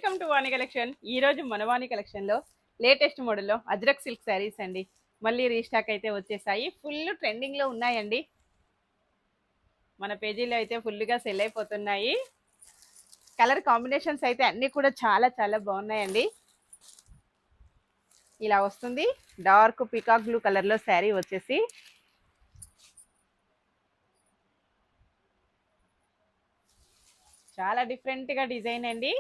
Welcome to Vani collection. ఈ రోజు మన వాణి కలెక్షన్ లో లేటెస్ట్ మోడల్లో అజ్రక్ సిల్క్ శారీస్ అండి. మళ్ళీ రీస్టాక్ అయితే వచ్చేసాయి. ఫుల్ ట్రెండింగ్ లో ఉన్నాయండి. మన పేజీలో అయితే ఫుల్ గా సెల్ అయిపోతున్నాయి. కలర్ కాంబినేషన్స్ అయితే అన్ని కూడా చాలా చాలా బాగున్నాయండి. ఇలా వస్తుంది. డార్క్ పికాక్ బ్లూ కలర్ లో శారీ వచ్చేసి చాలా డిఫరెంట్ గా డిజైన్ అండి.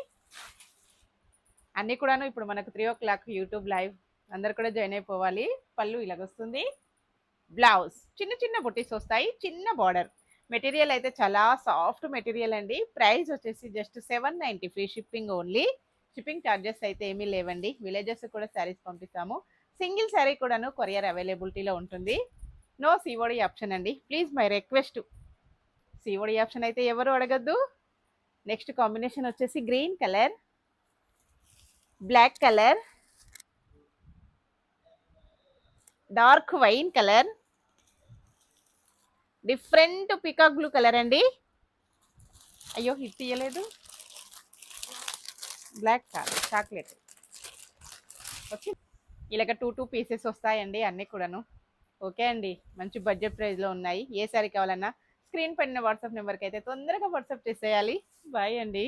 అన్ని కూడాను ఇప్పుడు మనకు 3 o'clock యూట్యూబ్ లైవ్ అందరు కూడా జాయిన్ అయిపోవాలి. పళ్ళు ఇలాగొస్తుంది. బ్లౌజ్ చిన్న చిన్న బుట్టీస్ వస్తాయి. చిన్న బార్డర్. మెటీరియల్ అయితే చాలా సాఫ్ట్ మెటీరియల్ అండి. ప్రైస్ వచ్చేసి just 790 free shipping only. Shipping charges అయితే ఏమీ లేవండి. విలేజెస్ కూడా శారీస్ పంపిస్తాము. సింగిల్ శారీ కూడాను కొరియర్ అవైలబిలిటీలో ఉంటుంది. నో సిఓడి ఆప్షన్ అండి. Please my request, COD option అయితే ఎవరు అడగద్దు. నెక్స్ట్ కాంబినేషన్ వచ్చేసి green colour, black colour, dark wine colour, different peacock blue colour అండి. అయ్యో హిట్ తీయలేదు. బ్లాక్ కాదు, చాక్లెట్. ఓకే, ఇలాగ టూ పీసెస్ వస్తాయండి అన్నీ కూడాను. ఓకే అండి, మంచి బడ్జెట్ ప్రైస్లో ఉన్నాయి. ఏ సారీ కావాలన్నా స్క్రీన్ పైన వాట్సాప్ నెంబర్కి అయితే తొందరగా వాట్సాప్ చేసేయాలి. బాయ్ అండి.